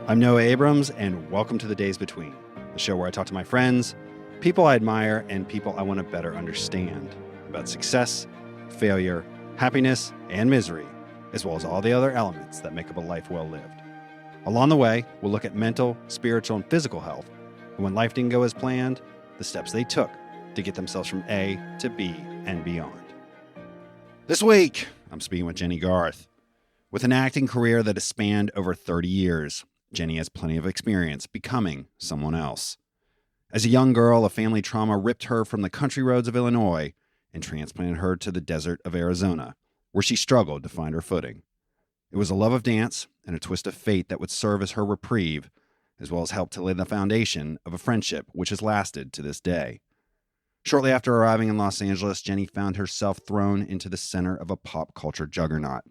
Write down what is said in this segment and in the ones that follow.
I'm Noah Abrams, and welcome to The Days Between, the show where I talk to my friends, people I admire, and people I want to better understand about success, failure, happiness, and misery, as well as all the other elements that make up a life well lived. Along the way, we'll look at mental, spiritual, and physical health, and when life didn't go as planned, the steps they took to get themselves from A to B and beyond. This week, I'm speaking with Jennie Garth. With an acting career that has spanned over 30 years, Jennie has plenty of experience becoming someone else. As a young girl, a family trauma ripped her from the country roads of Illinois and transplanted her to the desert of Arizona, where she struggled to find her footing. It was a love of dance and a twist of fate that would serve as her reprieve, as well as help to lay the foundation of a friendship which has lasted to this day. Shortly after arriving in Los Angeles, Jennie found herself thrown into the center of a pop culture juggernaut,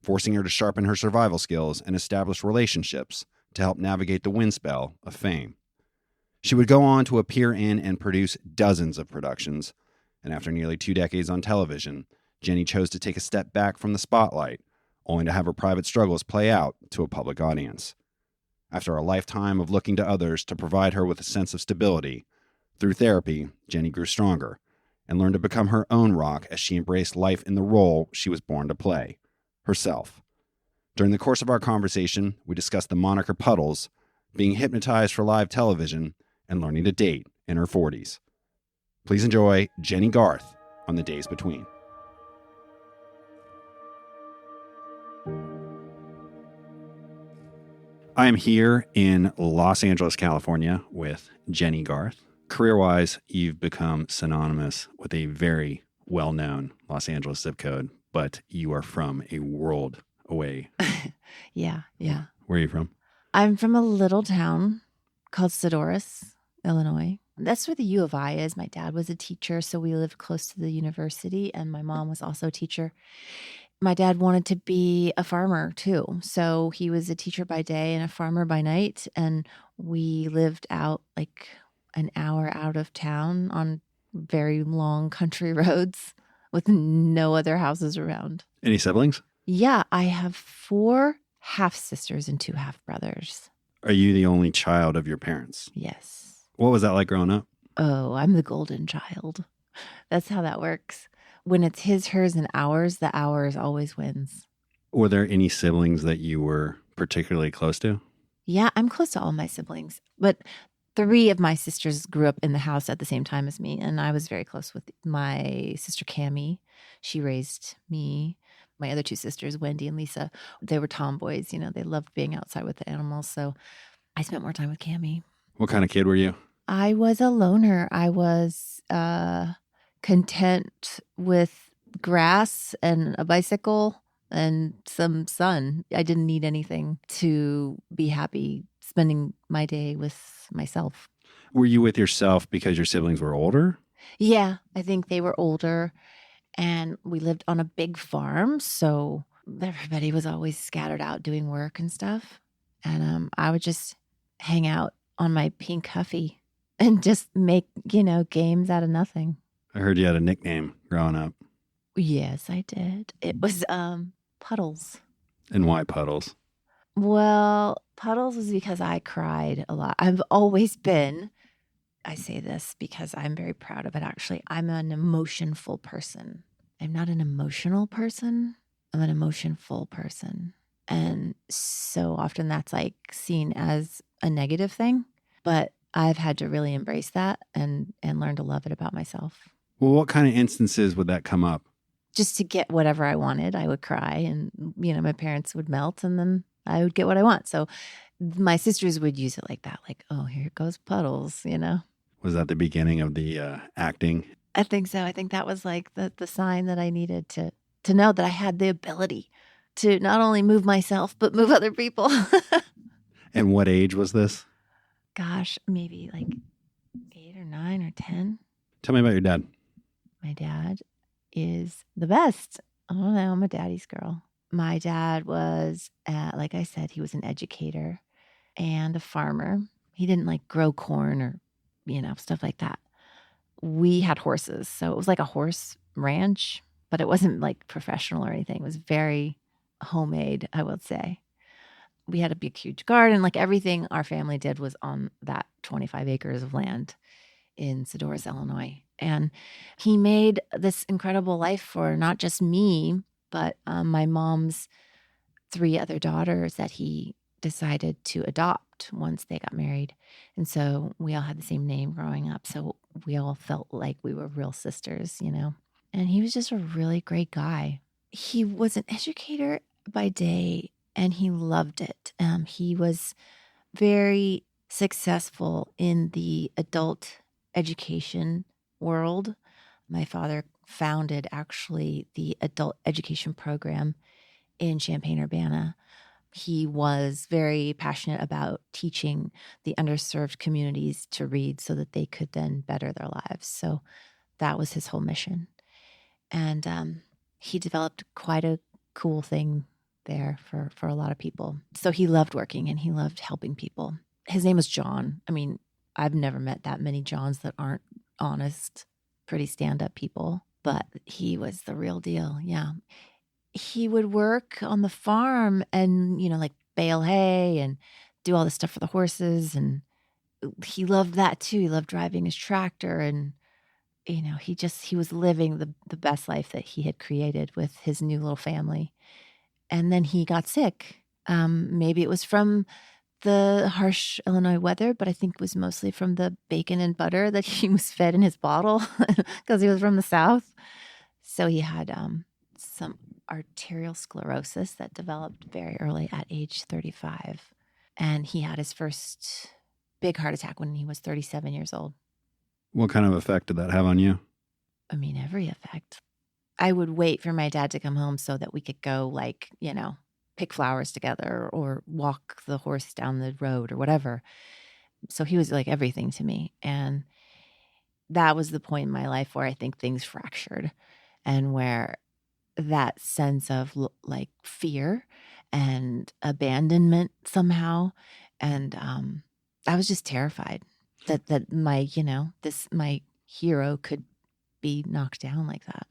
forcing her to sharpen her survival skills and establish relationships to help navigate the wind spell of fame. She would go on to appear in and produce dozens of productions, and after nearly 2 decades on television, Jennie chose to take a step back from the spotlight, only to have her private struggles play out to a public audience. After a lifetime of looking to others to provide her with a sense of stability, through therapy, Jennie grew stronger and learned to become her own rock as she embraced life in the role she was born to play, herself. During the course of our conversation, we discussed the moniker Puddles, being hypnotized for live television, and learning to date in her 40s. Please enjoy Jennie Garth on The Days Between. I am here in Los Angeles, California with Jennie Garth. Career-wise, you've become synonymous with a very well-known Los Angeles zip code, but you are from a world away. Yeah. Where are you from? I'm from a little town called Sedoris, Illinois. That's where the U of I is. My dad was a teacher, so we lived close to the university, and my mom was also a teacher. My dad wanted to be a farmer too, so he was a teacher by day and a farmer by night, and we lived out like an hour out of town on very long country roads with no other houses around. Any siblings? Yeah, I have 4 half-sisters and 2 half-brothers. Are you the only child of your parents? Yes. What was that like growing up? Oh, I'm the golden child. That's how that works. When it's his, hers, and ours, the ours always wins. Were there any siblings that you were particularly close to? Yeah, I'm close to all my siblings, but 3 of my sisters grew up in the house at the same time as me, and I was very close with my sister Cammie. She raised me. My other 2 sisters, Wendy and Lisa, they were tomboys. They loved being outside with the animals, so I spent more time with Cammie. What kind of kid were you? I was a loner. I was content with grass and a bicycle and some sun. I didn't need anything to be happy spending my day with myself. Were you with yourself because your siblings were older? Yeah, I think they were older, and we lived on a big farm, so everybody was always scattered out doing work and stuff. And I would just hang out on my pink Huffy and just make, games out of nothing. I heard you had a nickname growing up. Yes, I did. It was Puddles. And why Puddles? Well, Puddles was because I cried a lot. I've always been, I say this because I'm very proud of it, actually. I'm an emotionful person. I'm not an emotional person. I'm an emotionful person. And so often that's like seen as a negative thing. But I've had to really embrace that and learn to love it about myself. Well, what kind of instances would that come up? Just to get whatever I wanted, I would cry and, my parents would melt and then I would get what I want. So my sisters would use it like that. Like, oh, here goes Puddles, Was that the beginning of the acting? I think so. I think that was like the sign that I needed to know that I had the ability to not only move myself, but move other people. And what age was this? Gosh, maybe like 8 or 9 or 10. Tell me about your dad. My dad is the best. I don't know. I'm a daddy's girl. My dad was, like I said, he was an educator and a farmer. He didn't like grow corn or, stuff like that. We had horses. So it was like a horse ranch, but it wasn't like professional or anything. It was very homemade, I would say. we had a big, huge garden. Like everything our family did was on that 25 acres of land in Sedoris, Illinois. And he made this incredible life for not just me, but my mom's 3 other daughters that he decided to adopt once they got married. And so we all had the same name growing up. So we all felt like we were real sisters, you know. And he was just a really great guy. He was an educator by day and he loved it. He was very successful in the adult education world. My father founded actually the adult education program in Champaign-Urbana. He was very passionate about teaching the underserved communities to read so that they could then better their lives. So that was his whole mission. And he developed quite a cool thing there for a lot of people. So he loved working and he loved helping people. His name was John. I mean, I've never met that many Johns that aren't honest, pretty stand-up people, but he was the real deal. Yeah. He would work on the farm and, like bale hay and do all this stuff for the horses. And he loved that too. He loved driving his tractor and, he was living the best life that he had created with his new little family. And then he got sick. Maybe it was from the harsh Illinois weather, but I think it was mostly from the bacon and butter that he was fed in his bottle because he was from the South. So he had some arterial sclerosis that developed very early at age 35. And he had his first big heart attack when he was 37 years old. What kind of effect did that have on you? I mean, every effect. I would wait for my dad to come home so that we could go pick flowers together or walk the horse down the road or whatever. So he was like everything to me. And that was the point in my life where I think things fractured and where that sense of like fear and abandonment somehow. And I was just terrified that my hero could be knocked down like that.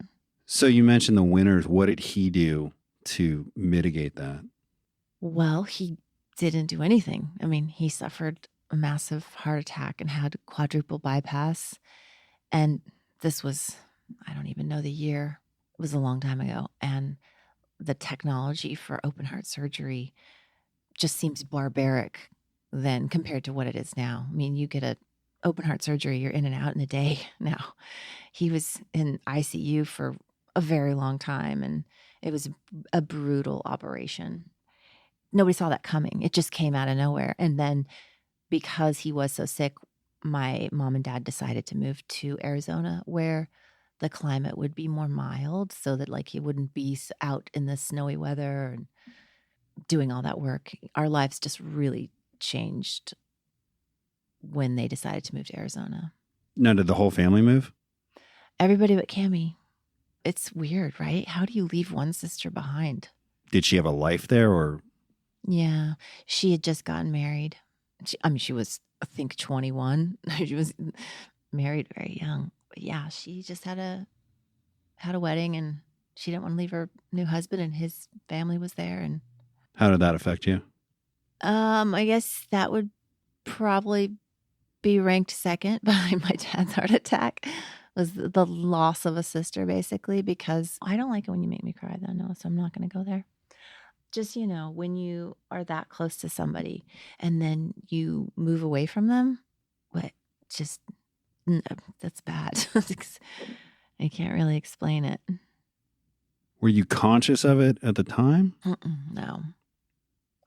So you mentioned the winters. What did he do to mitigate that? Well, he didn't do anything. I mean, he suffered a massive heart attack and had quadruple bypass. And this was, I don't even know the year. It was a long time ago. And the technology for open heart surgery just seems barbaric then compared to what it is now. I mean, you get a open heart surgery, you're in and out in a day now. He was in ICU for a very long time, and it was a brutal operation. Nobody saw that coming. It just came out of nowhere. And then because he was so sick, my mom and dad decided to move to Arizona where the climate would be more mild so that he wouldn't be out in the snowy weather and doing all that work. Our lives just really changed when they decided to move to Arizona. Now, did the whole family move? Everybody but Cammie. It's weird, right? How do you leave one sister behind? Did she have a life there or? Yeah, she had just gotten married. She was, I think, 21. She was married very young. But yeah, she just had a wedding and she didn't want to leave her new husband and his family was there. And how did that affect you? I guess that would probably be ranked second behind my dad's heart attack. Was the loss of a sister, basically, because I don't like it when you make me cry, though, no, so I'm not going to go there. Just, when you are that close to somebody and then you move away from them, that's bad. I can't really explain it. Were you conscious of it at the time? No.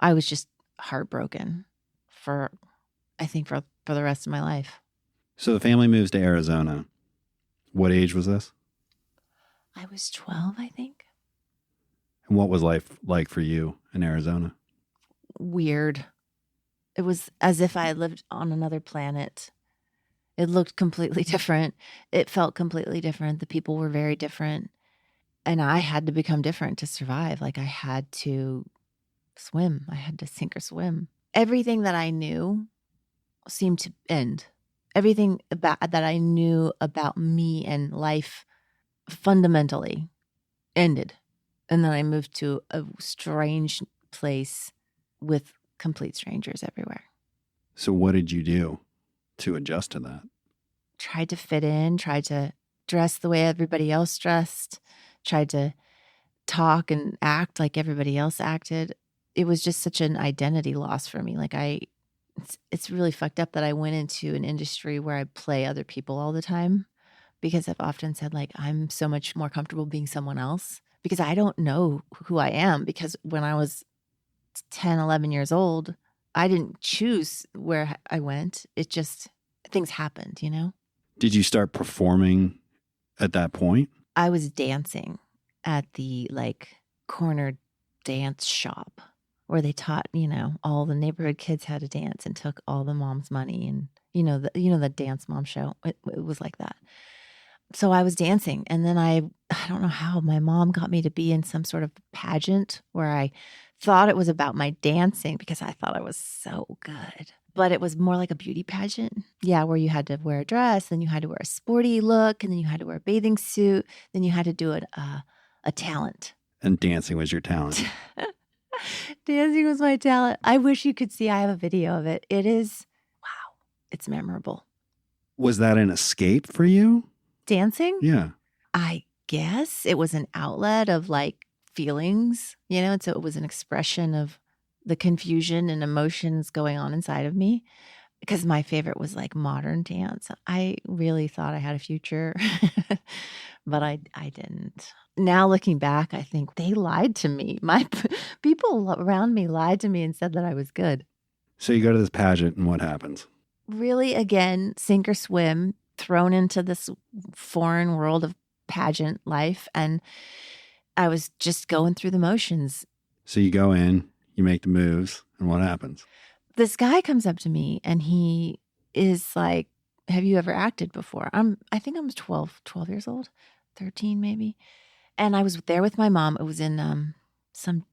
I was just heartbroken for the rest of my life. So the family moves to Arizona. What age was this? I was 12, I think. And what was life like for you in Arizona? Weird. It was as if I had lived on another planet. It looked completely different. It felt completely different. The people were very different. And I had to become different to survive. I had to swim. I had to sink or swim. Everything that I knew seemed to end. Everything that I knew about me and life fundamentally ended. And then I moved to a strange place with complete strangers everywhere. So what did you do to adjust to that? Tried to fit in, tried to dress the way everybody else dressed, tried to talk and act like everybody else acted. It was just such an identity loss for me. Like it's really fucked up that I went into an industry where I play other people all the time, because I've often said, like, I'm so much more comfortable being someone else because I don't know who I am, because when I was 10, 11 years old, I didn't choose where I went. It just, things happened, you know? Did you start performing at that point? I was dancing at the like corner dance shop where they taught, all the neighborhood kids how to dance and took all the mom's money, and the Dance Mom show. It was like that. So I was dancing, and then I don't know how my mom got me to be in some sort of pageant where I thought it was about my dancing because I thought I was so good. But it was more like a beauty pageant. Yeah, where you had to wear a dress, then you had to wear a sporty look, and then you had to wear a bathing suit, then you had to do a talent. And dancing was your talent. Dancing was my talent. I wish you could see. I have a video of it. It is, wow, it's memorable. Was that an escape for you? Dancing? Yeah. I guess it was an outlet of like feelings, and so it was an expression of the confusion and emotions going on inside of me, because my favorite was like modern dance. I really thought I had a future, but I didn't. Now looking back, I think they lied to me. My people around me lied to me and said that I was good. So you go to this pageant and what happens? Really, again, sink or swim, thrown into this foreign world of pageant life. And I was just going through the motions. So you go in, you make the moves, and what happens? This guy comes up to me and he is like, have you ever acted before? I think I was 12 years old, 13 maybe. And I was there with my mom. It was in some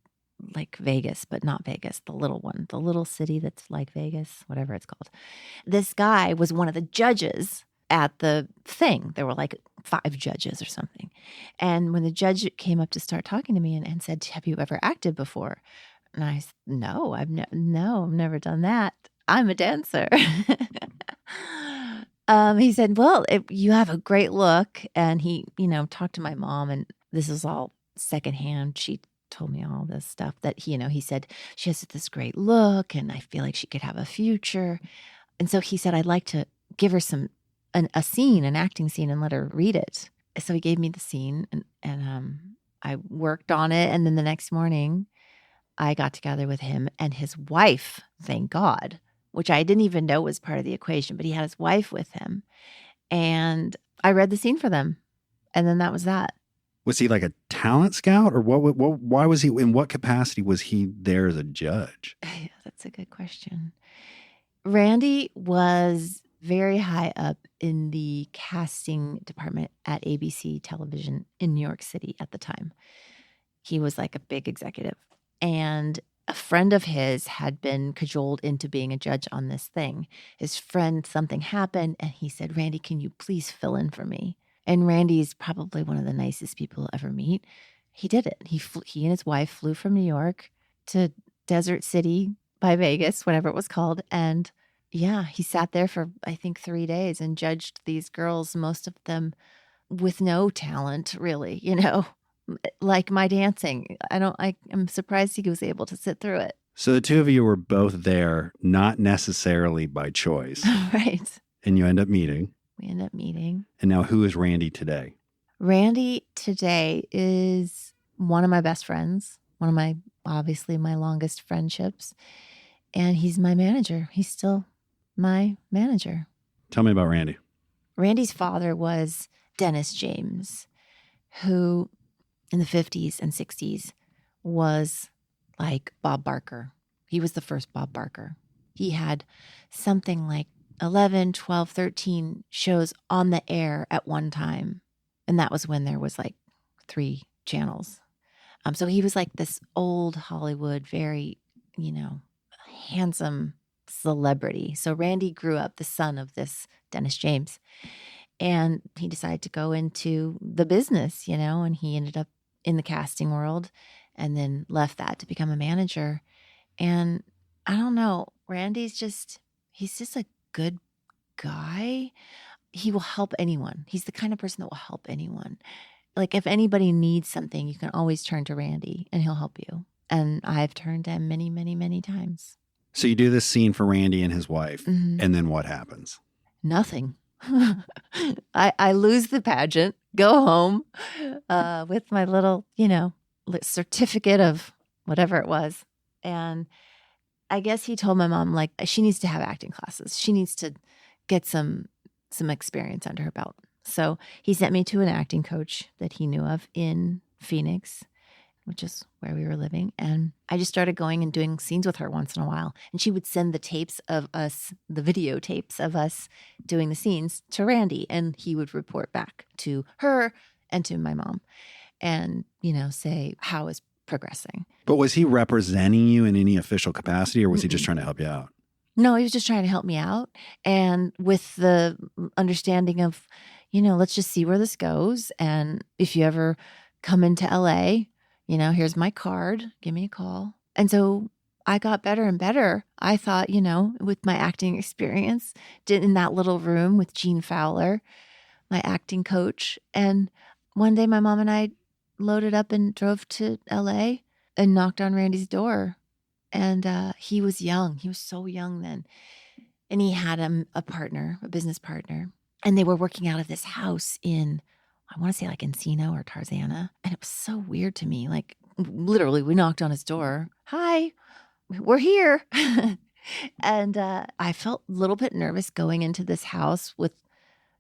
like Vegas, but not Vegas, the little one, the little city that's like Vegas, whatever it's called. This guy was one of the judges at the thing. There were like 5 judges or something. And when the judge came up to start talking to me and said, have you ever acted before? And I said, no, I've never done that. I'm a dancer. He said, well, you have a great look. And he, talked to my mom, and this is all secondhand. She told me all this stuff that, he said, she has this great look and I feel like she could have a future. And so he said, I'd like to give her a scene, an acting scene, and let her read it. So he gave me the scene and I worked on it. And then the next morning I got together with him and his wife, thank God, which I didn't even know was part of the equation, but he had his wife with him. And I read the scene for them. And then that was that. Was he like a talent scout, or why was he, in what capacity was he there as a judge? That's a good question. Randy was very high up in the casting department at ABC television in New York City at the time. He was like a big executive. And a friend of his had been cajoled into being a judge on this thing. His friend, something happened, and he said, Randy, can you please fill in for me? And Randy's probably one of the nicest people you'll ever meet. He did it. He and his wife flew from New York to Desert City by Vegas, whatever it was called. And yeah, he sat there for, I think, 3 days and judged these girls, most of them with no talent, really, like my dancing. I'm surprised he was able to sit through it. So the two of you were both there, not necessarily by choice. Right. And you end up meeting. We end up meeting. And now who is Randy today? Randy today is one of my best friends, obviously my longest friendships. And he's my manager. He's still my manager. Tell me about Randy. Randy's father was Dennis James, who in the 50s and 60s was like Bob Barker. He was the first Bob Barker. He had something like 11, 12, 13 shows on the air at one time. And that was when there was like 3 channels. So he was like this old Hollywood, very, handsome celebrity. So Randy grew up the son of this Dennis James. And he decided to go into the business, and he ended up in the casting world and then left that to become a manager. And I don't know. He's just a good guy. He will help anyone. He's the kind of person that will help anyone. Like if anybody needs something, you can always turn to Randy and he'll help you. And I've turned to him many, many, many times. So you do this scene for Randy and his wife, Mhm. and then what happens? Nothing. I lose the pageant, go home with my little, certificate of whatever it was. And I guess he told my mom, like, she needs to have acting classes. She needs to get some experience under her belt. So he sent me to an acting coach that he knew of in Phoenix, which is where we were living. And I just started going and doing scenes with her once in a while. And she would send the tapes of us, the videotapes of us doing the scenes to Randy. And he would report back to her and to my mom and, say how it's progressing. But was he representing you in any official capacity, or was he just trying to help you out? No, he was just trying to help me out. And with the understanding of, let's just see where this goes. And if you ever come into LA, here's my card, give me a call. And so I got better and better. I thought, with my acting experience, did in that little room with Gene Fowler, my acting coach. And one day my mom and I loaded up and drove to LA and knocked on Randy's door. And he was young. He was so young then. And he had a partner, a business partner. And they were working out of this house in, I want to say like Encino or Tarzana. And it was so weird to me. Like literally we knocked on his door. Hi, we're here. And I felt a little bit nervous going into this house with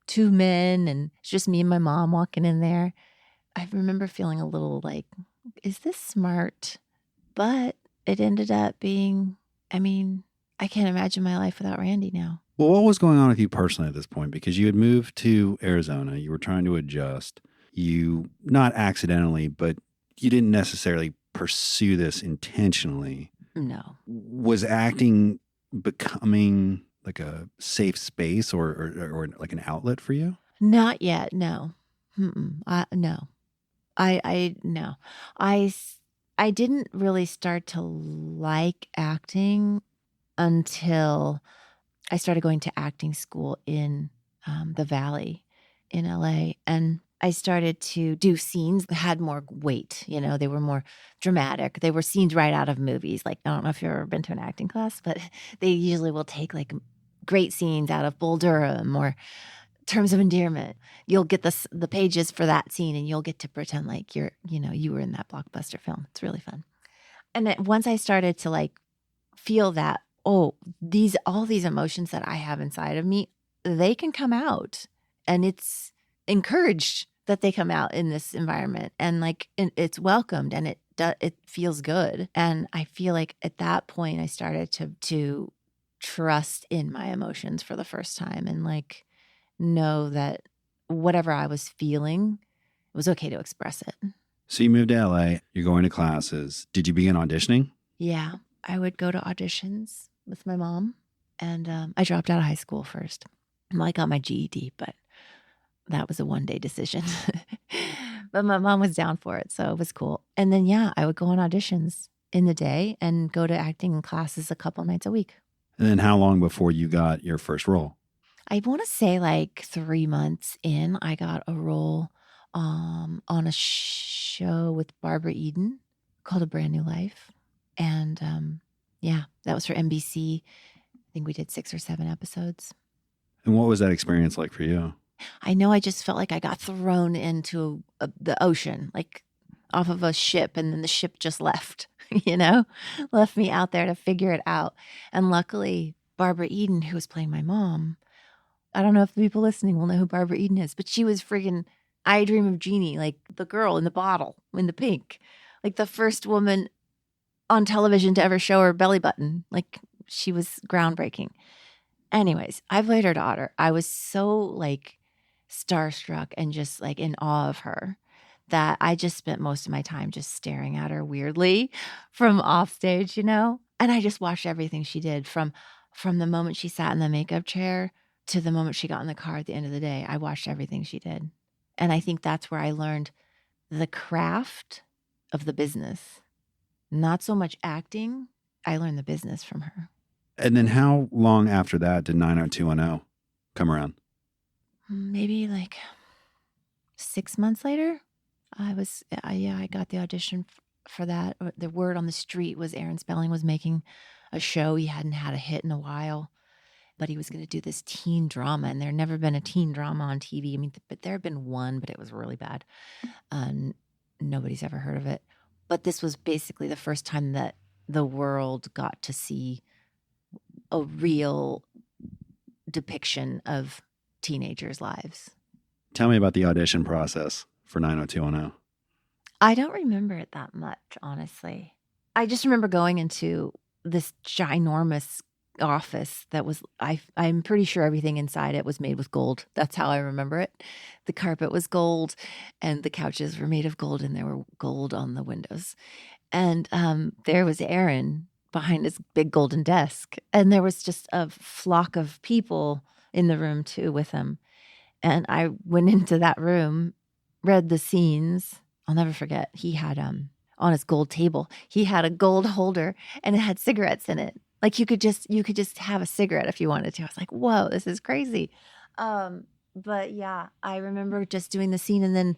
two men and it's just me and my mom walking in there. I remember feeling a little like, is this smart? But it ended up being, I can't imagine my life without Randy now. Well, what was going on with you personally at this point? Because you had moved to Arizona. You were trying to adjust. You, not accidentally, but you didn't necessarily pursue this intentionally. No. Was acting becoming like a safe space or like an outlet for you? Not yet. No. No. No. I didn't really start to like acting until I started going to acting school in the Valley in LA. And I started to do scenes that had more weight. They were more dramatic. They were scenes right out of movies. Like, I don't know if you've ever been to an acting class, but they usually will take like great scenes out of Bull Durham or Terms of Endearment. You'll get the pages for that scene and you'll get to pretend like you were in that blockbuster film. It's really fun. And then once I started to like feel that, all these emotions that I have inside of me, they can come out, and it's encouraged that they come out in this environment, and like it's welcomed, and it feels good. And I feel like at that point I started to trust in my emotions for the first time, and like know that whatever I was feeling, it was okay to express it. So you moved to LA, you're going to classes. Did you begin auditioning? Yeah, I would go to auditions with my mom, and I dropped out of high school first. Well, I got my GED, but that was a one-day decision. But my mom was down for it, so it was cool. And then, yeah, I would go on auditions in the day and go to acting classes a couple nights a week. And then how long before you got your first role? I want to say like 3 months in, I got a role on a show with Barbara Eden called A Brand New Life. And yeah, that was for NBC. I think we did 6 or 7 episodes. And what was that experience like for you? I know I just felt like I got thrown into the ocean, like off of a ship, and then the ship just left, left me out there to figure it out. And luckily, Barbara Eden, who was playing my mom, I don't know if the people listening will know who Barbara Eden is, but she was friggin' I Dream of Jeannie, like the girl in the bottle, in the pink, like the first woman on television to ever show her belly button. Like she was groundbreaking. Anyways, I played her daughter. I was so like starstruck and just like in awe of her that I just spent most of my time just staring at her weirdly from off stage, And I just watched everything she did from the moment she sat in the makeup chair to the moment she got in the car at the end of the day. I watched everything she did. And I think that's where I learned the craft of the business. Not so much acting, I learned the business from her. And then how long after that did 90210 come around? Maybe like 6 months later, I got the audition for that. The word on the street was Aaron Spelling was making a show. He hadn't had a hit in a while, but he was going to do this teen drama, and there had never been a teen drama on TV. I mean, but there had been one, but it was really bad. Nobody's ever heard of it. But this was basically the first time that the world got to see a real depiction of teenagers' lives. Tell me about the audition process for 90210. I don't remember it that much, honestly. I just remember going into this ginormous office that was, I'm pretty sure everything inside it was made with gold. That's how I remember it. The carpet was gold and the couches were made of gold and there were gold on the windows. And there was Aaron behind his big golden desk. And there was just a flock of people in the room too with him. And I went into that room, read the scenes. I'll never forget. He had on his gold table, he had a gold holder and it had cigarettes in it. Like you could just have a cigarette if you wanted to. I was like, whoa, this is crazy. But yeah, I remember just doing the scene and then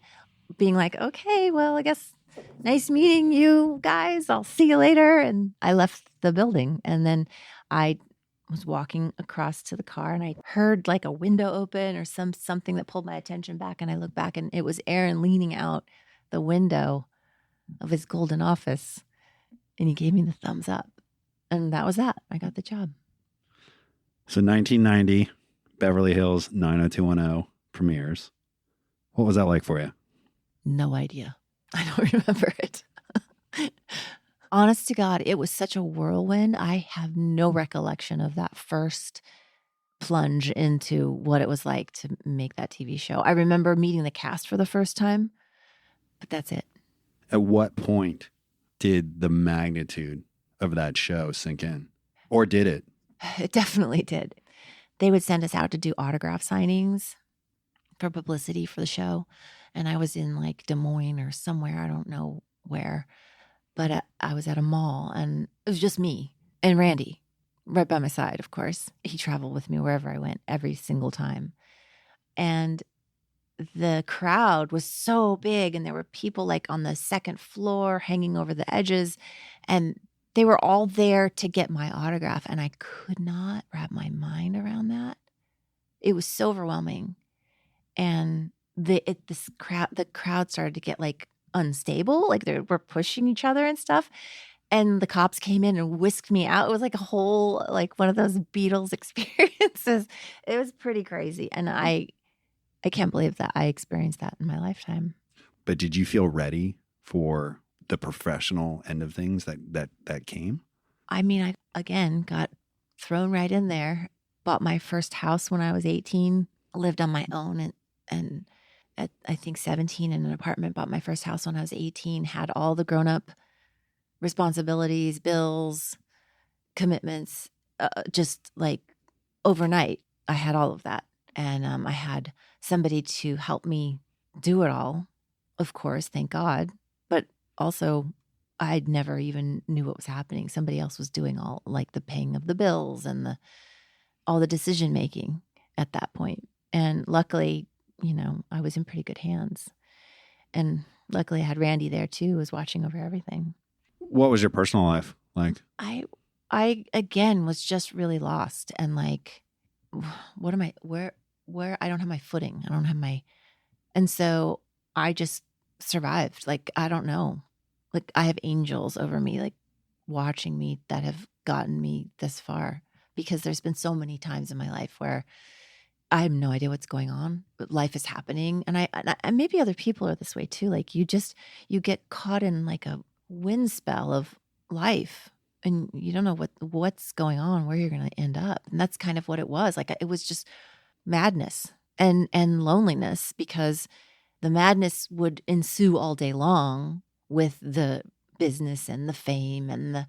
being like, okay, well, I guess nice meeting you guys. I'll see you later. And I left the building. And then I was walking across to the car and I heard like a window open or something that pulled my attention back. And I looked back and it was Aaron leaning out the window of his golden office. And he gave me the thumbs up. And that was that. I got the job. So 1990, Beverly Hills 90210 premieres. What was that like for you? No idea. I don't remember it. Honest to God, it was such a whirlwind. I have no recollection of that first plunge into what it was like to make that TV show. I remember meeting the cast for the first time, but that's it. At what point did the magnitude of that show sink in? Or did it? It definitely did. They would send us out to do autograph signings for publicity for the show. And I was in like Des Moines or somewhere, I don't know where. But I was at a mall and it was just me and Randy right by my side, of course. He traveled with me wherever I went every single time. And the crowd was so big and there were people like on the second floor hanging over the edges and they were all there to get my autograph. And I could not wrap my mind around that. It was so overwhelming. And the crowd started to get like unstable, like they were pushing each other and stuff. And the cops came in and whisked me out. It was like a whole, like one of those Beatles experiences. It was pretty crazy. And I can't believe that I experienced that in my lifetime. But did you feel ready for the professional end of things that came? I mean, I, again, got thrown right in there. Bought my first house when I was 18. Lived on my own and at, I think, 17 in an apartment. Bought my first house when I was 18. Had all the grown-up responsibilities, bills, commitments, just like overnight. I had all of that. And I had somebody to help me do it all, of course, thank God. But also, I never even knew what was happening. Somebody else was doing all like the paying of the bills and all the decision making at that point. And luckily, you know, I was in pretty good hands. And luckily I had Randy there too, who was watching over everything. What was your personal life like? I again was just really lost and like, what am I, where I don't have my footing. I don't have my, and so I just survived. Like, I don't know. Like I have angels over me, like watching me that have gotten me this far because there's been so many times in my life where I have no idea what's going on, but life is happening. And and maybe other people are this way too. Like you get caught in like a wind spell of life and you don't know what's going on, where you're going to end up. And that's kind of what it was. Like it was just madness and loneliness because the madness would ensue all day long with the business and the fame and the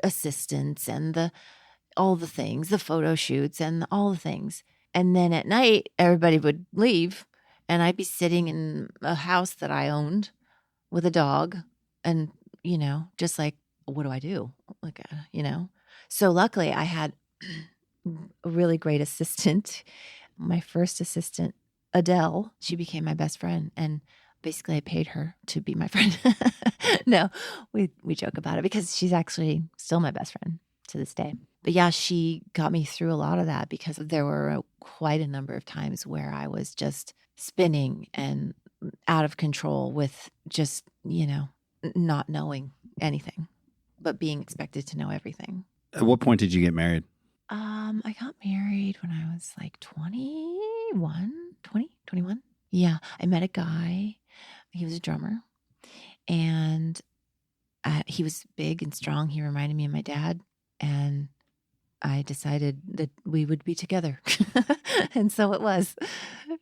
assistants and all the things, the photo shoots and all the things. And then at night, everybody would leave and I'd be sitting in a house that I owned with a dog and, you know, just like, what do I do? like, So luckily I had a really great assistant. My first assistant, Adele, she became my best friend. And basically I paid her to be my friend. No, we joke about it because she's actually still my best friend to this day. But yeah, she got me through a lot of that because there were quite a number of times where I was just spinning and out of control with just, not knowing anything, but being expected to know everything. At what point did you get married? I got married when I was like 21. Yeah, I met a guy. He was a drummer, and he was big and strong. He reminded me of my dad, and I decided that we would be together. And so it was.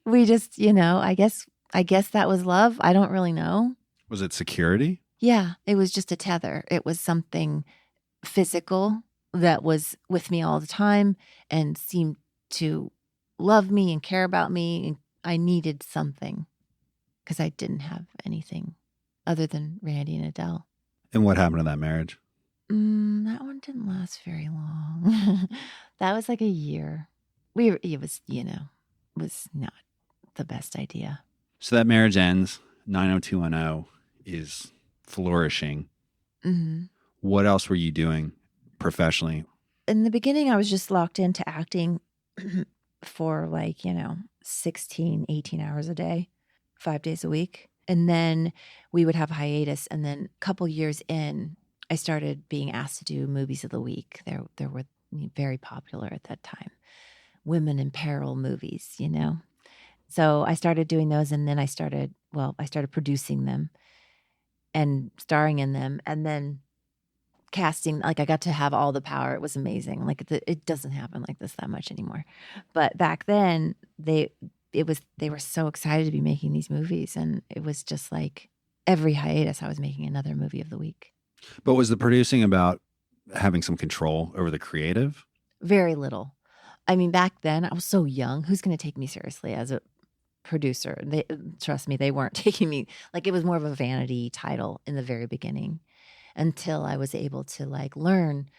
We just, I guess that was love. I don't really know. Was it security? Yeah, it was just a tether. It was something physical that was with me all the time and seemed to love me and care about me. And I needed something because I didn't have anything other than Randy and Adele. And what happened to that marriage? That one didn't last very long. That was like a year. It was, was not the best idea. So that marriage ends. 90210 is flourishing. Mm-hmm. What else were you doing professionally? In the beginning, I was just locked into acting for 16, 18 hours a day, 5 days a week. And then we would have a hiatus. And then a couple years in, I started being asked to do movies of the week. There were very popular at that time, women in peril movies, So I started doing those, and then I started producing them and starring in them, and then casting. Like I got to have all the power. It was amazing. Like it doesn't happen like this that much anymore. But back then they were so excited to be making these movies, and it was just like every hiatus I was making another movie of the week. But was the producing about having some control over the creative? Very little. I mean, back then I was so young. Who's going to take me seriously as a producer? Trust me, they weren't taking me. Like it was more of a vanity title in the very beginning, until I was able to learn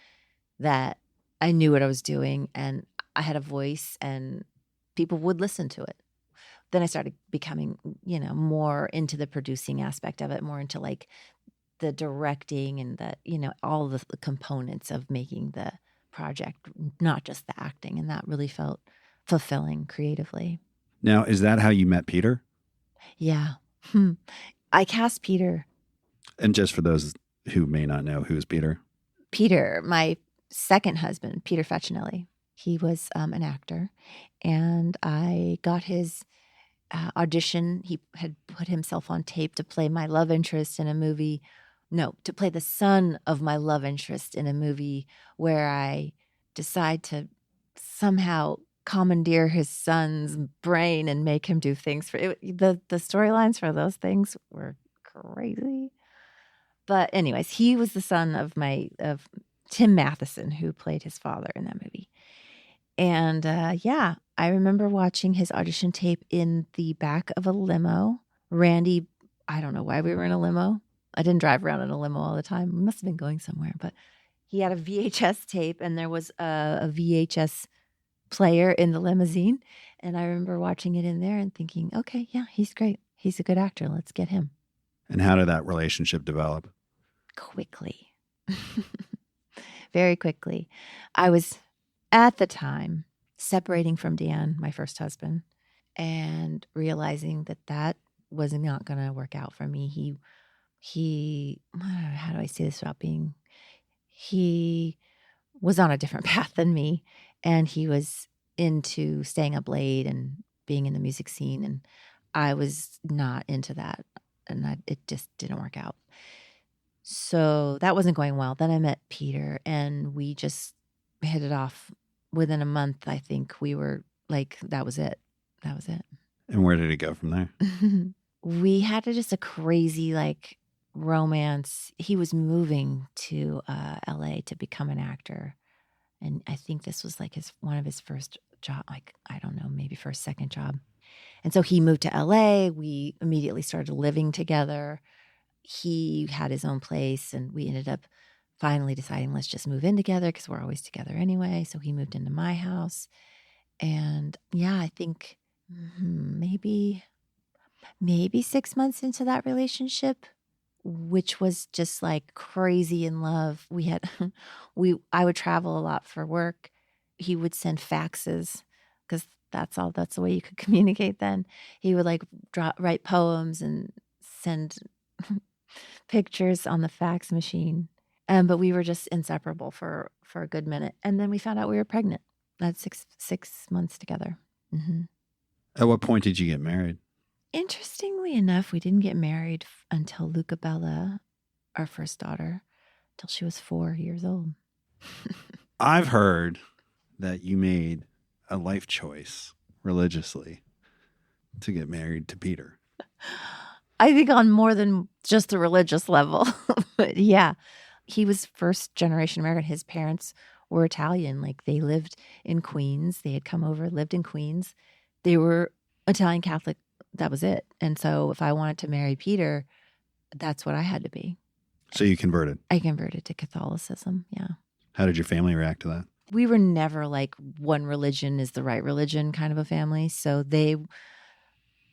that I knew what I was doing and I had a voice and people would listen to it. Then I started becoming, more into the producing aspect of it, more into the directing and all the components of making the project, not just the acting. And that really felt fulfilling creatively. Now, is that how you met Peter? Yeah. I cast Peter. And just for those who may not know, who is Peter? Peter, my second husband, Peter Facinelli. He was an actor, and I got his audition. He had put himself on tape to play my love interest in a movie. No, to play the son of my love interest in a movie where I decide to somehow commandeer his son's brain and make him do things for it. The storylines for those things were crazy. But anyways, he was the son of Tim Matheson, who played his father in that movie. And I remember watching his audition tape in the back of a limo. Randy, I don't know why we were in a limo. I didn't drive around in a limo all the time. We must have been going somewhere. But he had a VHS tape, and there was a VHS player in the limousine. And I remember watching it in there and thinking, okay, yeah, he's great. He's a good actor. Let's get him. And how did that relationship develop? Quickly. Very quickly. I was, at the time, separating from Dan, my first husband, and realizing that was not going to work out for me. He, how do I say this without being, he was on a different path than me, and he was into staying up late and being in the music scene, and I was not into that, and it just didn't work out. So that wasn't going well. Then I met Peter, and we just hit it off. Within a month, I think we were that was it. That was it. And where did it go from there? We had just a crazy romance. He was moving to LA to become an actor. And I think this was one of his first job, I don't know, maybe first, second job. And so he moved to LA. We immediately started living together. He had his own place, and we ended up finally deciding, let's just move in together because we're always together anyway. So he moved into my house. And yeah, I think maybe 6 months into that relationship, which was just like crazy in love. We had, I would travel a lot for work. He would send faxes because that's the way you could communicate then. He would like write poems and send pictures on the fax machine. But we were just inseparable for a good minute. And then we found out we were pregnant. That's 6 months together. Mm-hmm. At what point did you get married? Interestingly enough, we didn't get married until Luca Bella, our first daughter, till she was 4 years old. I've heard that you made a life choice religiously to get married to Peter. I think on more than just the religious level. But yeah, he was first generation American. His parents were Italian. Like they lived in Queens. They had come over, lived in Queens. They were Italian Catholic. That was it. And so if I wanted to marry Peter, that's what I had to be. So you converted? I converted to Catholicism, yeah. How did your family react to that? We were never like one religion is the right religion kind of a family. So they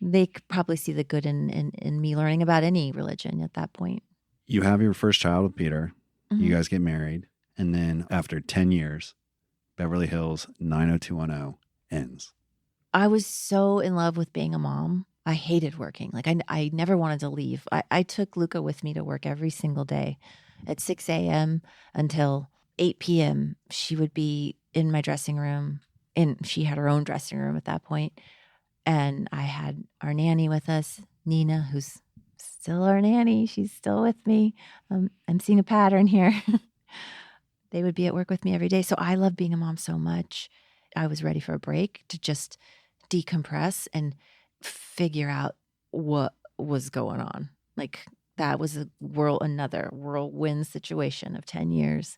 could probably see the good in me learning about any religion at that point. You have your first child with Peter. Mm-hmm. You guys get married. And then after 10 years, Beverly Hills 90210 ends. I was so in love with being a mom. I hated working. Like I never wanted to leave. I took Luca with me to work every single day at 6 a.m. until 8 p.m. She would be in my dressing room, and she had her own dressing room at that point. And I had our nanny with us, Nina, who's still our nanny. She's still with me. I'm seeing a pattern here. They would be at work with me every day. So I love being a mom so much. I was ready for a break to just decompress and figure out what was going on. Like that was another whirlwind situation of 10 years.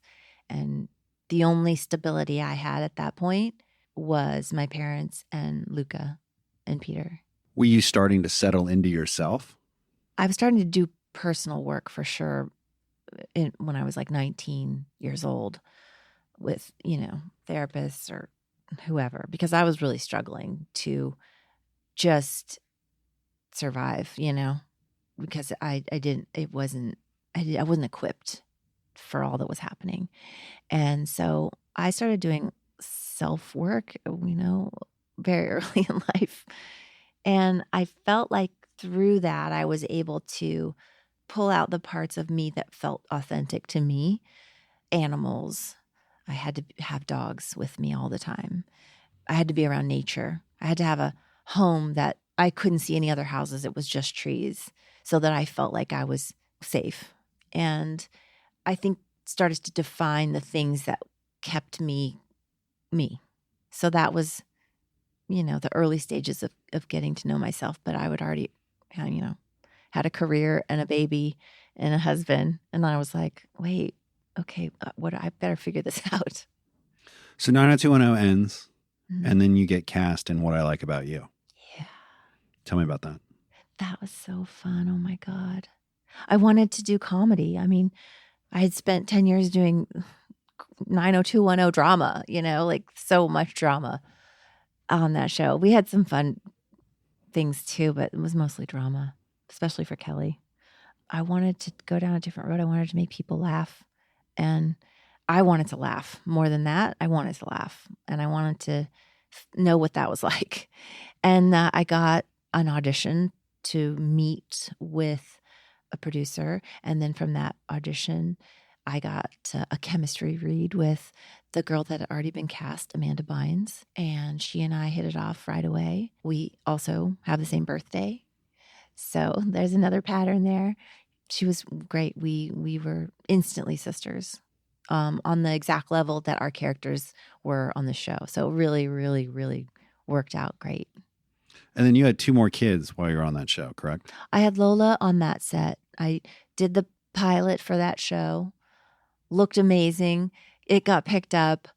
And the only stability I had at that point was my parents and Luca and Peter. Were you starting to settle into yourself? I was starting to do personal work for sure when I was like 19 years old with, therapists or whoever, because I was really struggling to just survive, because I wasn't equipped for all that was happening. And so I started doing self-work, very early in life. And I felt like through that, I was able to pull out the parts of me that felt authentic to me. Animals. I had to have dogs with me all the time. I had to be around nature. I had to have a home that I couldn't see any other houses. It was just trees, so that I felt like I was safe. And I think started to define the things that kept me. So that was, the early stages of getting to know myself. But I would already, had a career and a baby and a husband. And I was like, wait, okay, I better figure this out. So 90210 ends, Mm-hmm. and then you get cast in What I Like About You. Yeah. Tell me about that. That was so fun. Oh my God. I wanted to do comedy. I mean, I had spent 10 years doing 90210 drama, like so much drama on that show. We had some fun things too, but it was mostly drama, especially for Kelly. I wanted to go down a different road. I wanted to make people laugh. And I wanted to laugh more than that. I wanted to laugh, and I wanted to know what that was like. And I got an audition to meet with a producer. And then from that audition, I got a chemistry read with the girl that had already been cast, Amanda Bynes. And she and I hit it off right away. We also have the same birthday. So there's another pattern there. She was great. We were instantly sisters on the exact level that our characters were on the show. So really, really, really worked out great. And then you had 2 more kids while you were on that show, correct? I had Lola on that set. I did the pilot for that show. Looked amazing. It got picked up,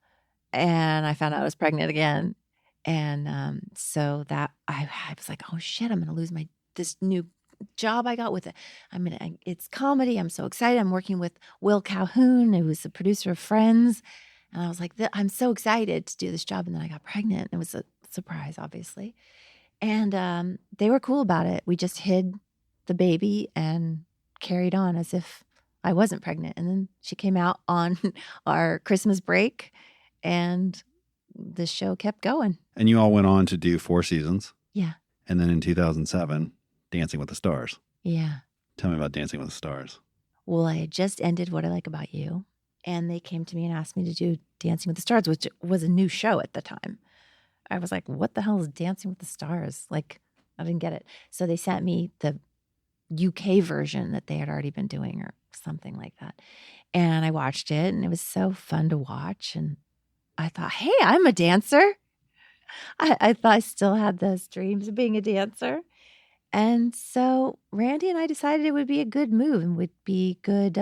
and I found out I was pregnant again. And so that I was like, oh shit, I'm going to lose this new job I got with it. It's comedy. I'm so excited. I'm working with Will Calhoun, who was the producer of Friends. And I was like, I'm so excited to do this job. And then I got pregnant. It was a surprise, obviously. And they were cool about it. We just hid the baby and carried on as if I wasn't pregnant. And then she came out on our Christmas break, and the show kept going. And you all went on to do 4 seasons. Yeah. And then in 2007, Dancing with the Stars. Yeah. Tell me about Dancing with the Stars. Well, I had just ended What I Like About You, and they came to me and asked me to do Dancing with the Stars, which was a new show at the time. I was like, what the hell is Dancing with the Stars? Like, I didn't get it. So they sent me the UK version that they had already been doing or something like that. And I watched it, and it was so fun to watch. And I thought, hey, I'm a dancer. I thought I still had those dreams of being a dancer. And so Randy and I decided it would be a good move and would be good,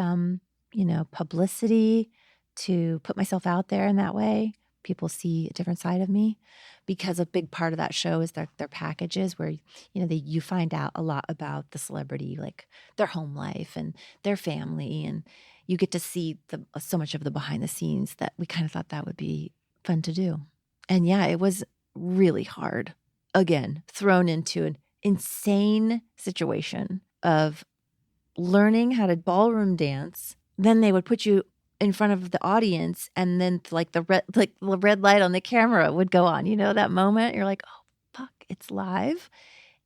publicity to put myself out there in that way. People see a different side of me, because a big part of that show is their packages where, you find out a lot about the celebrity, like their home life and their family. And you get to see so much of the behind the scenes that we kind of thought that would be fun to do. And yeah, it was really hard. Again, thrown into an insane situation of learning how to ballroom dance. Then they would put you in front of the audience, and then the red light on the camera would go on. You know, that moment you're like, oh fuck, it's live.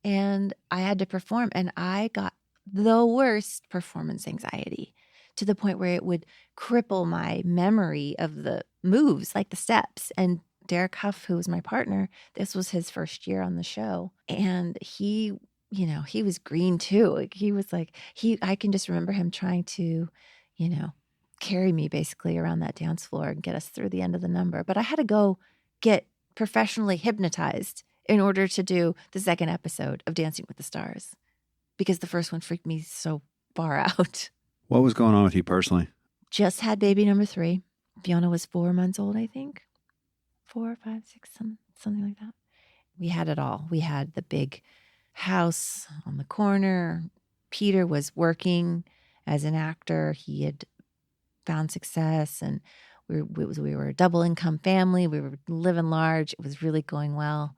And I had to perform, and I got the worst performance anxiety, to the point where it would cripple my memory of the moves, like the steps. And Derek Huff, who was my partner, this was his first year on the show. And he was green too. Like, he was like, I can just remember him trying to, carry me basically around that dance floor and get us through the end of the number. But I had to go get professionally hypnotized in order to do the second episode of Dancing with the Stars, because the first one freaked me so far out. What was going on with you personally? Just had baby number 3. Fiona was 4 months old, I think. 4, 5, 6, something like that. We had it all. We had the big house on the corner. Peter was working as an actor. He had found success, and we were a double income family. We were living large. It was really going well.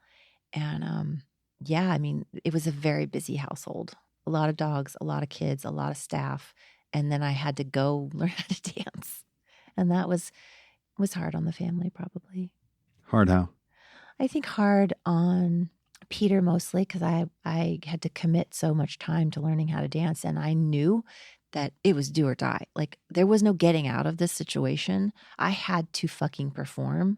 And it was a very busy household. A lot of dogs, a lot of kids, a lot of staff. And then I had to go learn how to dance. And that was hard on the family, probably. Hard how? I think hard on Peter mostly, because I had to commit so much time to learning how to dance, and I knew that it was do or die. Like, there was no getting out of this situation. I had to fucking perform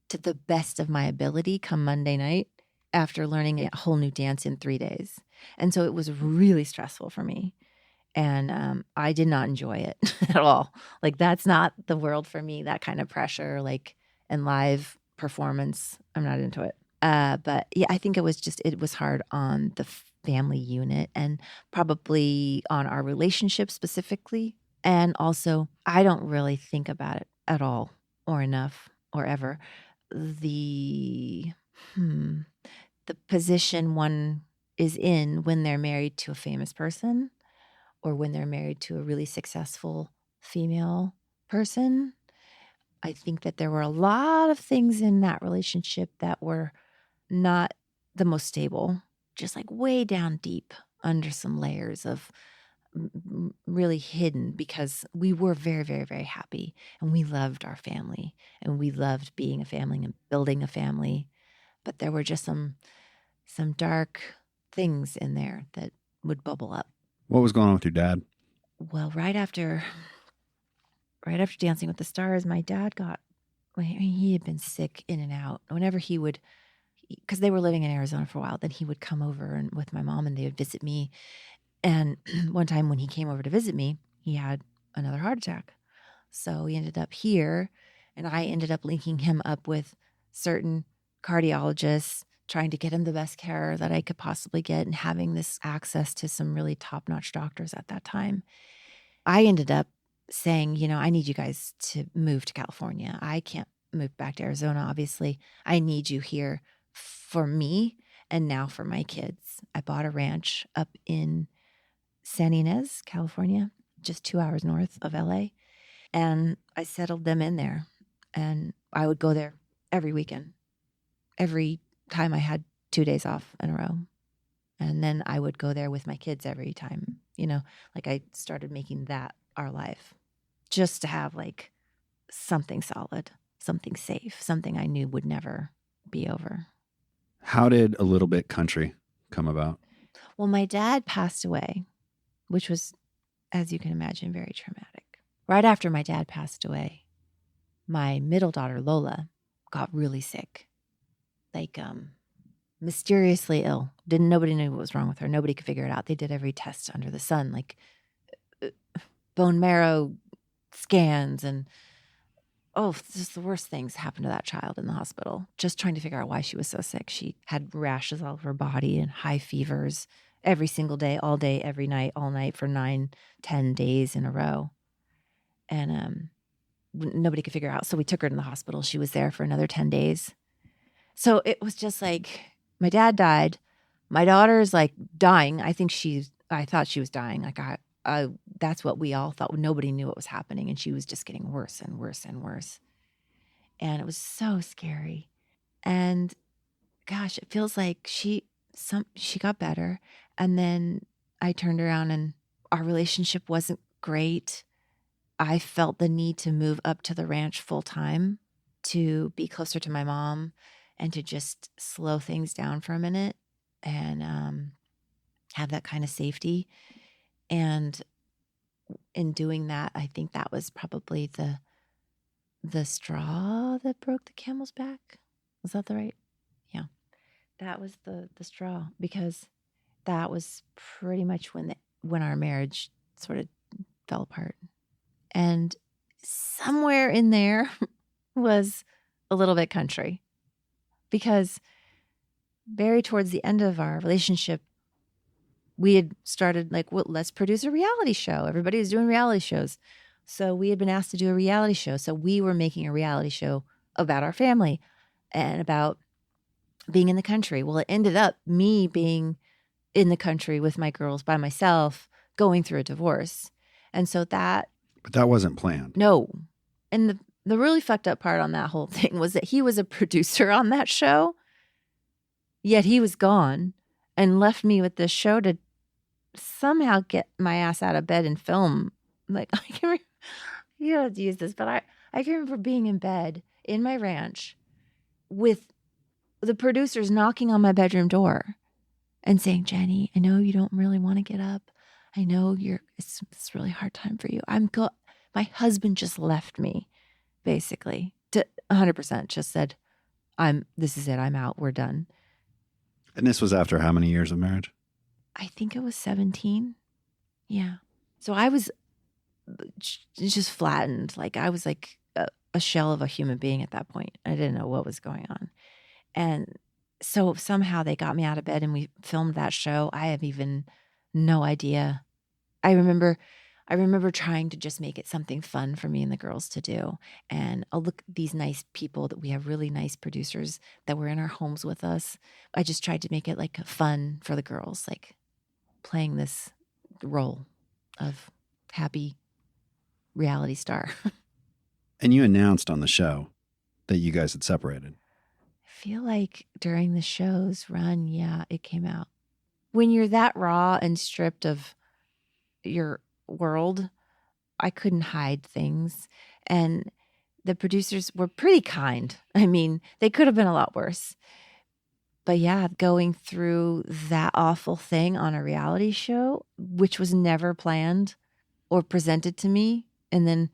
to the best of my ability come Monday night, after learning a whole new dance in 3 days. And so it was really stressful for me. And I did not enjoy it at all. Like, that's not the world for me, that kind of pressure, and live performance. I'm not into it. But yeah, I think it was hard on the family unit, and probably on our relationship specifically. And also, I don't really think about it at all, or enough, or ever. The position one is in when they're married to a famous person, or when they're married to a really successful female person. I think that there were a lot of things in that relationship that were not the most stable, just like way down deep under some layers of really hidden, because we were very, very, very happy, and we loved our family, and we loved being a family and building a family. But there were just some dark things in there that would bubble up. What was going on with your dad? Well, right after Dancing with the Stars, my dad he had been sick in and out. Whenever he would, because they were living in Arizona for a while, then he would come over and with my mom, and they would visit me. And one time when he came over to visit me, he had another heart attack. So he ended up here, and I ended up linking him up with certain cardiologists, trying to get him the best care that I could possibly get, and having this access to some really top-notch doctors at that time. I ended up saying, I need you guys to move to California. I can't move back to Arizona, obviously. I need you here for me and now for my kids. I bought a ranch up in San Ynez, California, just 2 hours north of LA. And I settled them in there. And I would go there every weekend, every time I had 2 days off in a row. And then I would go there with my kids every time, like I started making that our life, just to have like something solid, something safe, something I knew would never be over. How did A Little Bit Country come about? Well, my dad passed away, which was, as you can imagine, very traumatic. Right after my dad passed away, my middle daughter, Lola, got really sick, like mysteriously ill. Nobody knew what was wrong with her. Nobody could figure it out. They did every test under the sun, like bone marrow scans and just the worst things happened to that child in the hospital. Just trying to figure out why she was so sick. She had rashes all over her body and high fevers every single day, all day, every night, all night for 9-10 days in a row. And nobody could figure out. So we took her to the hospital. She was there for another 10 days. So it was just like, my dad died. My daughter is like dying. I thought she was dying. Like that's what we all thought. Nobody knew what was happening. And she was just getting worse and worse and worse. And it was so scary. And gosh, it feels like she got better. And then I turned around and our relationship wasn't great. I felt the need to move up to the ranch full time to be closer to my mom and to just slow things down for a minute and have that kind of safety. And in doing that, I think that was probably the straw that broke the camel's back. Was that the right? Yeah. That was the straw, because that was pretty much when our marriage sort of fell apart. And somewhere in there was A Little Bit Country, because very towards the end of our relationship, we had started like, well, let's produce a reality show. Everybody was doing reality shows. So we had been asked to do a reality show. So we were making a reality show about our family and about being in the country. Well, it ended up me being in the country with my girls by myself, going through a divorce. And so that... But that wasn't planned. No. And the really fucked up part on that whole thing was that he was a producer on that show, yet he was gone and left me with this show to somehow get my ass out of bed and film. Like, I can remember, you don't have to use this, but I can remember being in bed in my ranch with the producers knocking on my bedroom door and saying, Jennie, I know you don't really want to get up. I know it's a really hard time for you. My husband just left me, basically, to 100% just said, this is it. I'm out. We're done. And this was after how many years of marriage? I think it was 17. Yeah. So I was just flattened. Like I was like a shell of a human being at that point. I didn't know what was going on. And so somehow they got me out of bed and we filmed that show. I have even no idea. I remember trying to just make it something fun for me and the girls to do. And look, these nice people that we have, really nice producers that were in our homes with us. I just tried to make it like fun for the girls, like playing this role of happy reality star. And you announced on the show that you guys had separated. I feel like during the show's run, yeah, it came out. When you're that raw and stripped of your world, I couldn't hide things. And the producers were pretty kind. I mean, they could have been a lot worse. But yeah, going through that awful thing on a reality show, which was never planned or presented to me. And then,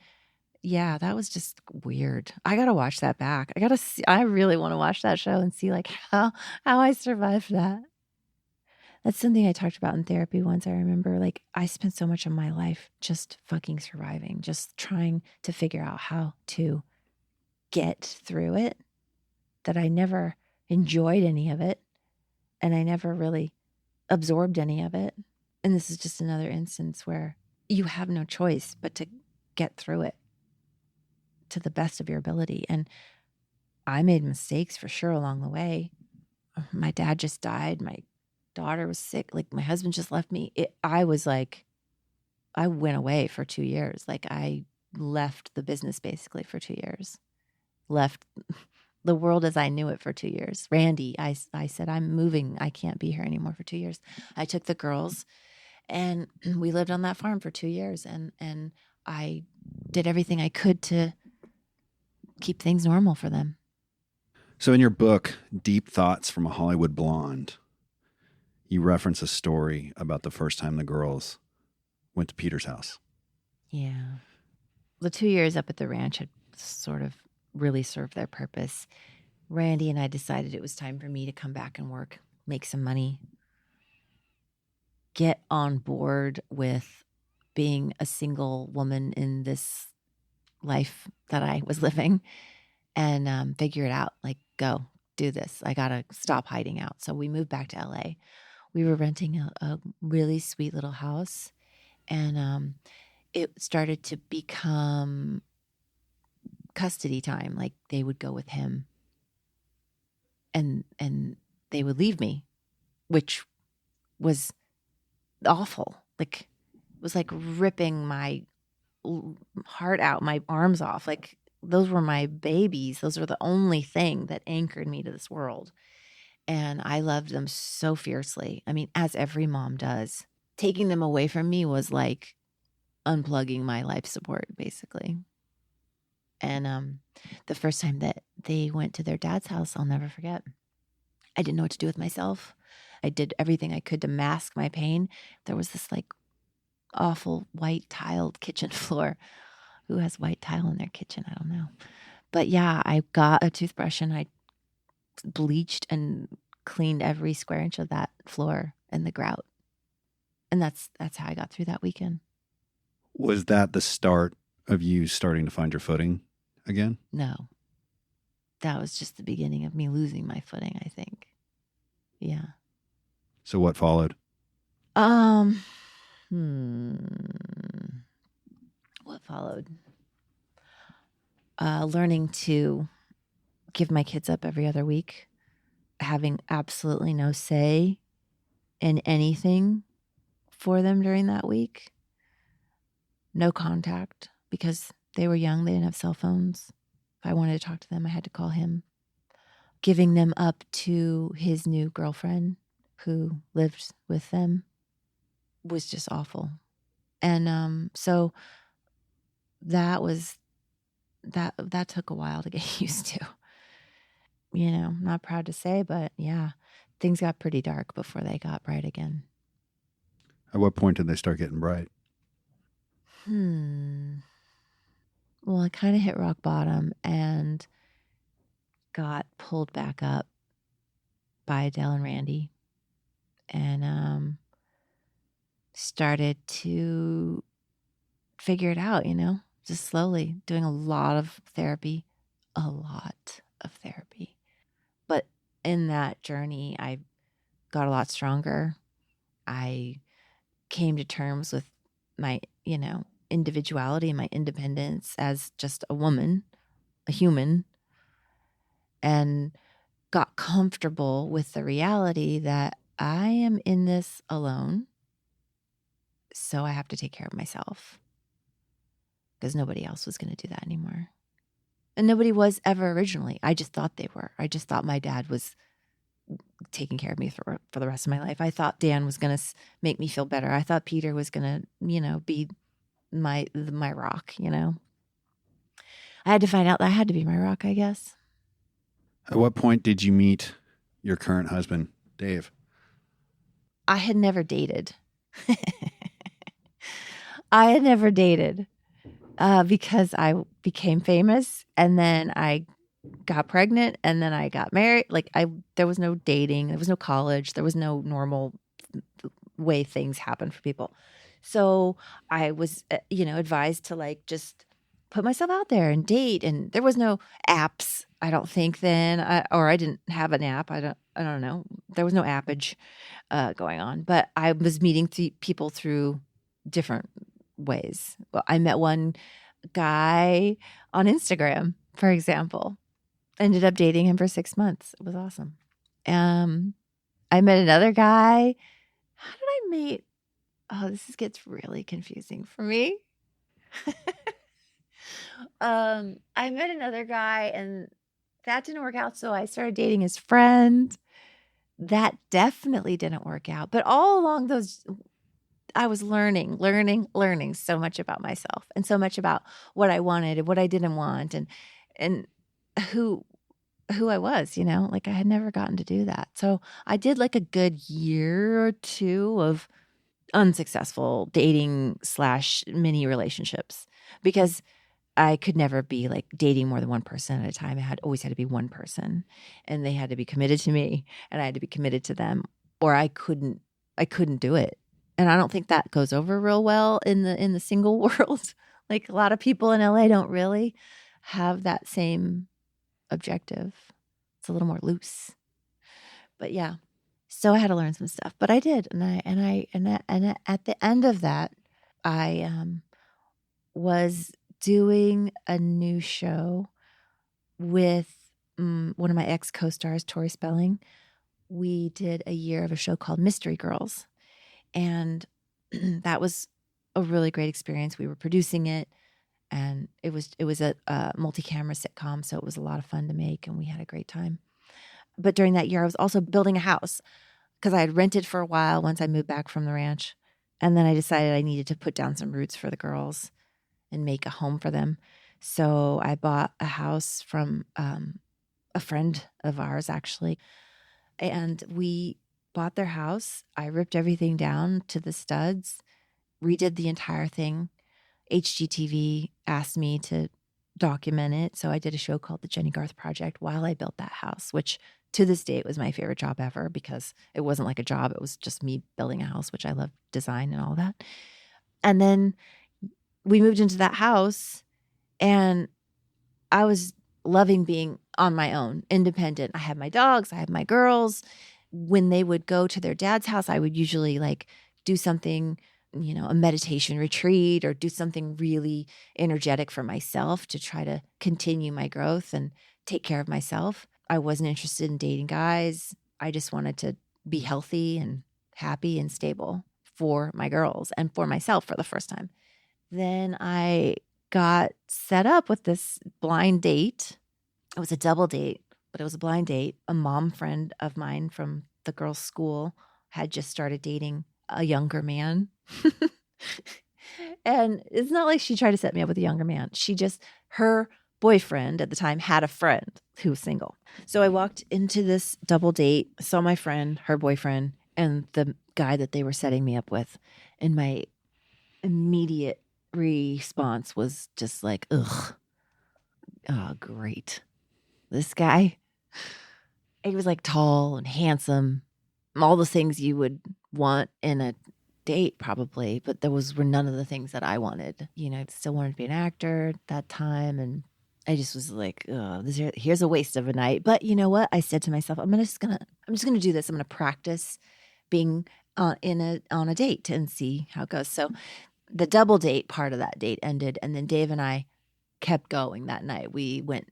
yeah, that was just weird. I got to watch that back. I really want to watch that show and see like how I survived that. That's something I talked about in therapy once. I remember, like, I spent so much of my life just fucking surviving, just trying to figure out how to get through it, that I never enjoyed any of it, and I never really absorbed any of it. And this is just another instance where you have no choice but to get through it to the best of your ability. And I made mistakes for sure along the way. My dad just died. My daughter was sick. Like my husband just left me. I was like, I went away for 2 years. Like I left the business basically for 2 years. Left the world as I knew it for 2 years. Randy, I said, I'm moving. I can't be here anymore for 2 years. I took the girls and we lived on that farm for 2 years. And I did everything I could to keep things normal for them. So in your book, Deep Thoughts from a Hollywood Blonde, you reference a story about the first time the girls went to Peter's house. Yeah. The 2 years up at the ranch had sort of really served their purpose. Randy and I decided it was time for me to come back and work, make some money, get on board with being a single woman in this life that I was living and figure it out. Like, go do this. I got to stop hiding out. So we moved back to LA. We were renting a really sweet little house, and it started to become custody time. Like they would go with him and they would leave me, which was awful. Like it was like ripping my heart out, my arms off. Like those were my babies. Those were the only thing that anchored me to this world. And I loved them so fiercely. I mean, as every mom does. Taking them away from me was like unplugging my life support, basically. And the first time that they went to their dad's house, I'll never forget. I didn't know what to do with myself. I did everything I could to mask my pain. There was this like awful white tiled kitchen floor. Who has white tile in their kitchen? I don't know. But yeah, I got a toothbrush and I bleached and cleaned every square inch of that floor and the grout. And that's how I got through that weekend. Was that the start of you starting to find your footing again? No. That was just the beginning of me losing my footing, I think. Yeah. So what followed? What followed? Learning to give my kids up every other week, having absolutely no say in anything for them during that week. No contact because they were young. They didn't have cell phones. If I wanted to talk to them, I had to call him. Giving them up to his new girlfriend who lived with them was just awful. And so that took a while to get used to. You know, not proud to say, but yeah, things got pretty dark before they got bright again. At what point did they start getting bright? Well, I kind of hit rock bottom and got pulled back up by Adele and Randy and started to figure it out, you know, just slowly doing a lot of therapy. But in that journey, I got a lot stronger. I came to terms with my, you know, individuality and my independence as just a woman, a human, and got comfortable with the reality that I am in this alone. So I have to take care of myself because nobody else was going to do that anymore. And nobody was ever originally. I just thought they were. I just thought my dad was taking care of me for the rest of my life. I thought Dan was going to make me feel better. I thought Peter was going to, you know, be my rock, you know. I had to find out that I had to be my rock, I guess. At what point did you meet your current husband, Dave? I had never dated. I had never dated because I became famous and then I got pregnant and then I got married. Like there was no dating, there was no college, there was no normal way things happen for people. So I was, you know, advised to like just put myself out there and date. And there was no apps, I don't think then, or I didn't have an app. I don't know. There was no appage going on, but I was meeting people through different ways. Well, I met one guy on Instagram, for example. Ended up dating him for 6 months. It was awesome. I met another guy. How did I meet? Oh, this gets really confusing for me. I met another guy and that didn't work out. So I started dating his friend. That definitely didn't work out. But all along those, I was learning so much about myself and so much about what I wanted and what I didn't want and who I was, like I had never gotten to do that. So I did like a good year or two of unsuccessful dating / mini relationships because I could never be like dating more than one person at a time. It always had to be one person and they had to be committed to me and I had to be committed to them or I couldn't do it. And I don't think that goes over real well in the single world. Like a lot of people in LA don't really have that same objective. It's a little more loose. But yeah. So I had to learn some stuff, but I did. And at the end of that, I was doing a new show with one of my ex co-stars, Tori Spelling. We did a year of a show called Mystery Girls. And that was a really great experience. We were producing it and it was a multi-camera sitcom. So it was a lot of fun to make and we had a great time. But during that year, I was also building a house because I had rented for a while once I moved back from the ranch. And then I decided I needed to put down some roots for the girls and make a home for them. So I bought a house from a friend of ours, actually. And we bought their house. I ripped everything down to the studs, redid the entire thing. HGTV asked me to document it. So I did a show called the Jennie Garth Project while I built that house, which to this day, it was my favorite job ever because it wasn't like a job. It was just me building a house, which I love design and all that. And then we moved into that house and I was loving being on my own, independent. I had my dogs, I had my girls. When they would go to their dad's house, I would usually like do something, a meditation retreat or do something really energetic for myself to try to continue my growth and take care of myself. I wasn't interested in dating guys. I just wanted to be healthy and happy and stable for my girls and for myself for the first time. Then I got set up with this blind date. It was a double date, but it was a blind date. A mom friend of mine from the girls' school had just started dating a younger man. And it's not like she tried to set me up with a younger man. Her boyfriend at the time had a friend who was single. So I walked into this double date, saw my friend, her boyfriend, and the guy that they were setting me up with. And my immediate response was just like, ugh, oh, great. This guy, he was like tall and handsome, all the things you would want in a date probably, but were none of the things that I wanted. I still wanted to be an actor at that time. And I just was like, oh, here's a waste of a night. But you know what? I said to myself, I'm just gonna do this. I'm gonna practice being on a date and see how it goes. So the double date part of that date ended, and then Dave and I kept going that night. We went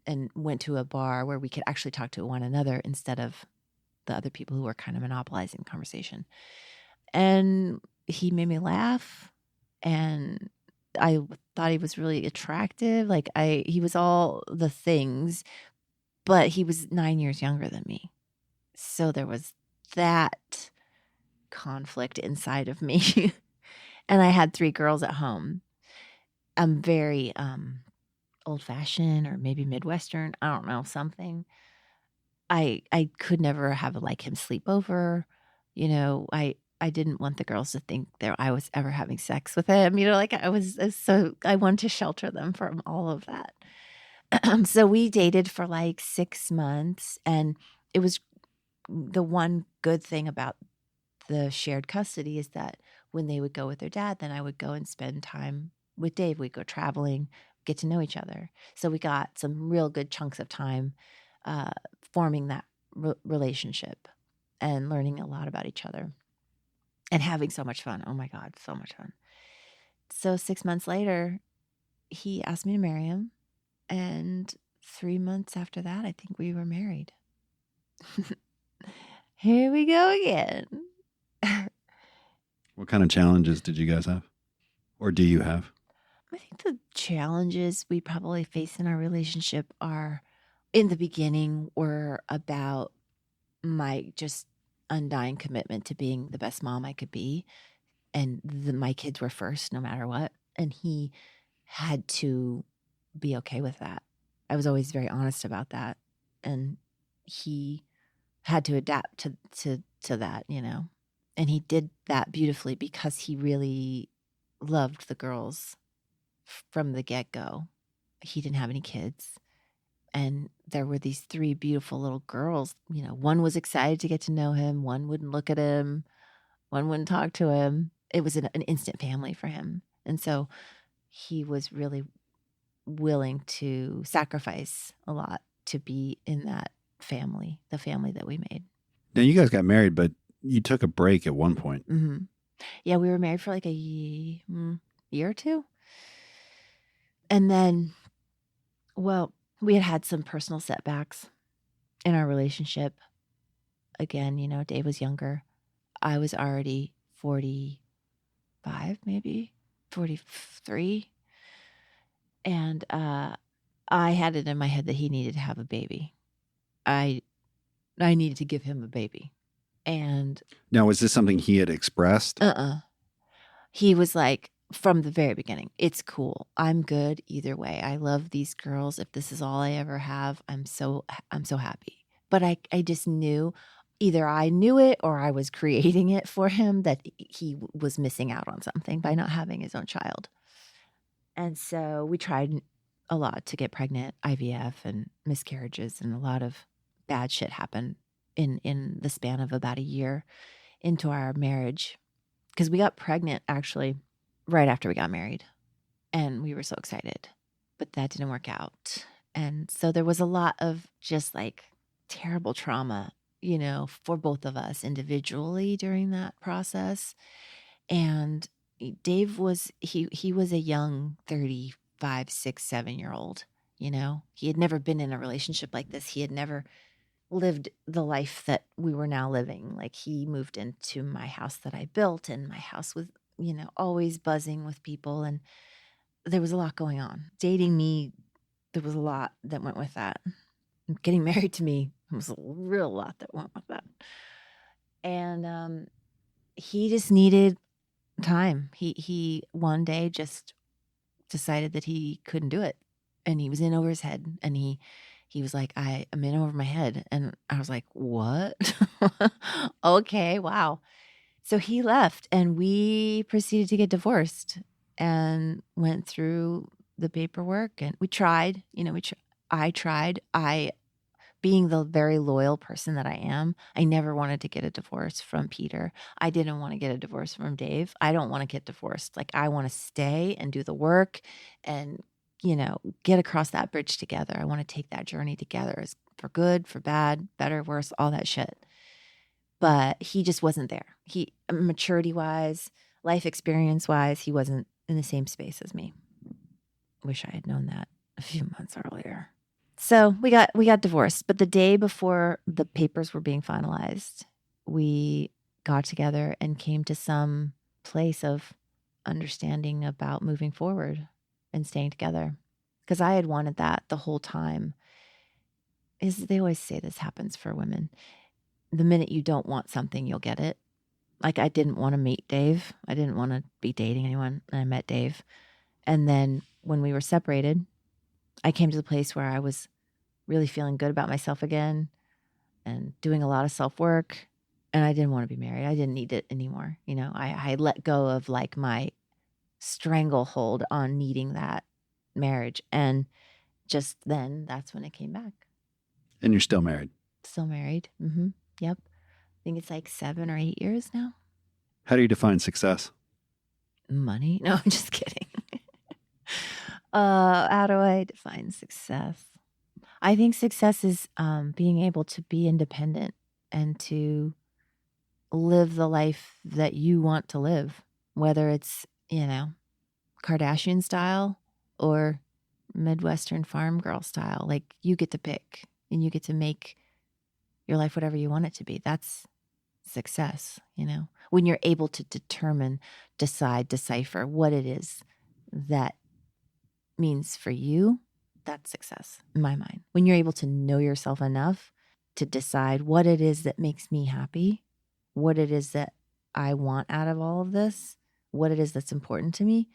to a bar where we could actually talk to one another instead of the other people who were kind of monopolizing the conversation. And he made me laugh, and I thought he was really attractive. He was all the things, but he was 9 years younger than me. So there was that conflict inside of me. And I had 3 girls at home. I'm very old-fashioned or maybe Midwestern. I don't know, something. I could never have him sleep over. I didn't want the girls to think that I was ever having sex with him. I wanted to shelter them from all of that. So we dated for 6 months, and it was the one good thing about the shared custody is that when they would go with their dad, then I would go and spend time with Dave. We'd go traveling, get to know each other. So we got some real good chunks of time forming that relationship and learning a lot about each other and having so much fun. Oh my God, so much fun. So 6 months later, he asked me to marry him. And 3 months after that, I think we were married. Here we go again. What kind of challenges did you guys have? Or do you have? I think the challenges we probably face in our relationship are, in the beginning, were about my just undying commitment to being the best mom I could be. And my kids were first no matter what. And he had to be okay with that. I was always very honest about that. And he had to adapt to that, you know. And he did that beautifully because he really loved the girls from the get-go. He didn't have any kids. And there were these 3 beautiful little girls. You know, one was excited to get to know him. One wouldn't look at him. One wouldn't talk to him. It was an instant family for him. And so he was really willing to sacrifice a lot to be in that family, the family that we made. Now, you guys got married, but you took a break at one point. Mm-hmm. Yeah, we were married for like a year or two. And then, well, we had some personal setbacks in our relationship. Again, you know, Dave was younger. I was already 45, maybe 43. And I had it in my head that he needed to have a baby. I needed to give him a baby. And now, was this something he had expressed? He was like, from the very beginning, it's cool. I'm good either way. I love these girls. If this is all I ever have, I'm so happy. But I just knew, either I knew it or I was creating it for him, that he was missing out on something by not having his own child. And so we tried a lot to get pregnant, IVF and miscarriages, and a lot of bad shit happened in the span of about a year into our marriage. Because we got pregnant actually right after we got married, and we were so excited, but that didn't work out. And so there was a lot of just like terrible trauma, you know, for both of us individually during that process. And Dave was, he was a young 35, 6, 7-year-old, you know. He had never been in a relationship like this. He had never lived the life that we were now living. Like, he moved into my house that I built, and my house was, you know, always buzzing with people, and there was a lot going on. Dating me, there was a lot that went with that. Getting married to me was a real lot that went with that. And he just needed time. He one day just decided that he couldn't do it, and he was in over his head, and he was like, I'm in over my head. And I was like, what? Okay, wow. So he left, and we proceeded to get divorced and went through the paperwork, and we tried, you know, I tried. Being the very loyal person that I am, I never wanted to get a divorce from Peter. I didn't want to get a divorce from Dave. I don't want to get divorced. Like, I want to stay and do the work and, you know, get across that bridge together. I want to take that journey together, for good, for bad, better, worse, all that shit. But he just wasn't there. He, maturity-wise, life experience-wise, he wasn't in the same space as me. Wish I had known that a few months earlier. So we got divorced, but the day before the papers were being finalized, we got together and came to some place of understanding about moving forward and staying together. Because I had wanted that the whole time. They always say this happens for women. The minute you don't want something, you'll get it. Like, I didn't want to meet Dave. I didn't want to be dating anyone. And I met Dave. And then when we were separated, I came to the place where I was really feeling good about myself again and doing a lot of self-work. And I didn't want to be married. I didn't need it anymore. You know, I let go of like my stranglehold on needing that marriage. And just then, that's when it came back. And you're still married? Still married. Mm-hmm. Yep. I think it's like 7 or 8 years now. How do you define success? Money? No, I'm just kidding. How do I define success? I think success is being able to be independent and to live the life that you want to live, whether it's, you know, Kardashian style or Midwestern farm girl style. Like, you get to pick, and you get to make your life whatever you want it to be. That's success, when you're able to determine, decide, decipher what it is that means for you. That's success in my mind. When you're able to know yourself enough to decide what it is that makes me happy, what it is that I want out of all of this, what it is that's important to me,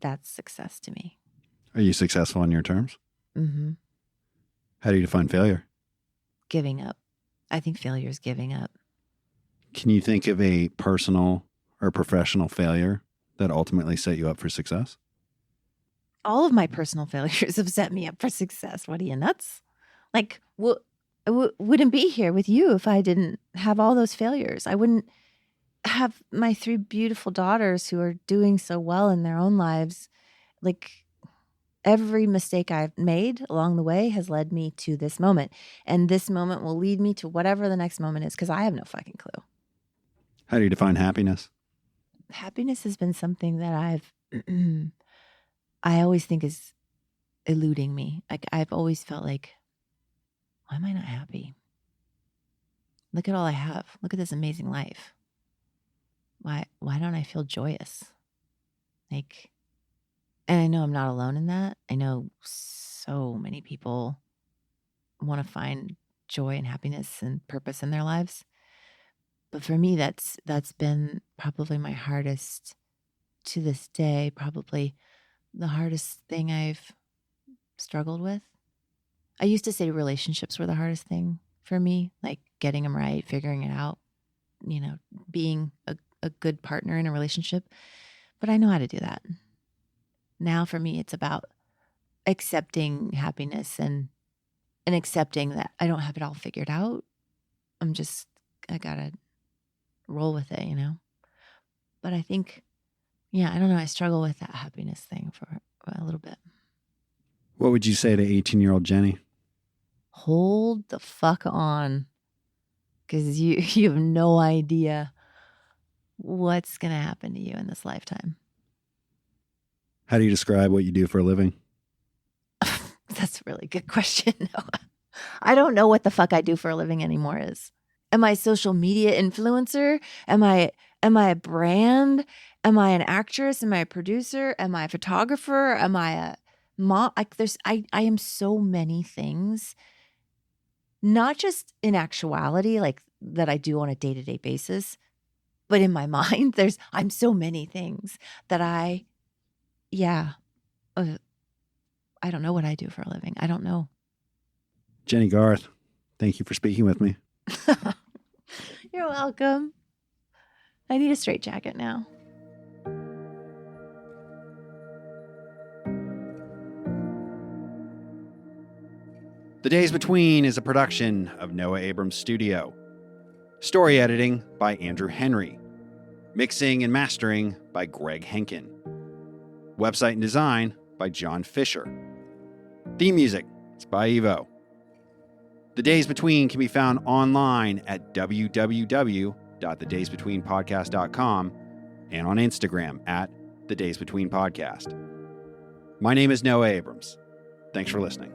that's success to me. Are you successful on your terms? Mm-hmm. How do you define failure? Giving up. I think failure is giving up. Can you think of a personal or professional failure that ultimately set you up for success? All of my personal failures have set me up for success. What are you, nuts? Like, I wouldn't be here with you if I didn't have all those failures. I wouldn't have my 3 beautiful daughters who are doing so well in their own lives. Like, every mistake I've made along the way has led me to this moment. And this moment will lead me to whatever the next moment is, because I have no fucking clue. How do you define happiness? Happiness has been something that I always think is eluding me. Like, I've always felt like, why am I not happy? Look at all I have. Look at this amazing life. Why don't I feel joyous? Like, and I know I'm not alone in that. I know so many people want to find joy and happiness and purpose in their lives. But for me, that's been probably my hardest to this day, probably the hardest thing I've struggled with. I used to say relationships were the hardest thing for me, like getting them right, figuring it out, being a good partner in a relationship. But I know how to do that. Now for me, it's about accepting happiness and accepting that I don't have it all figured out. I gotta roll with it, But I think, I don't know, I struggle with that happiness thing for a little bit. What would you say to 18-year-old Jennie? Hold the fuck on, because you have no idea what's going to happen to you in this lifetime. How do you describe what you do for a living? That's a really good question. No, I don't know what the fuck I do for a living anymore is. Am I a social media influencer? Am I a brand? Am I an actress? Am I a producer? Am I a photographer? Am I a mom? Like, I am so many things, not just in actuality, like that I do on a day-to-day basis, but in my mind, I'm so many things that I don't know what I do for a living. I don't know. Jennie Garth, thank you for speaking with me. You're welcome. I need a straitjacket now. The Days Between is a production of Noah Abrams Studio. Story editing by Andrew Henry. Mixing and mastering by Greg Henkin. Website and design by John Fisher. Theme music is by Evo. The Days Between can be found online at www.thedaysbetweenpodcast.com and on Instagram at The Days Between Podcast. My name is Noah Abrams. Thanks for listening.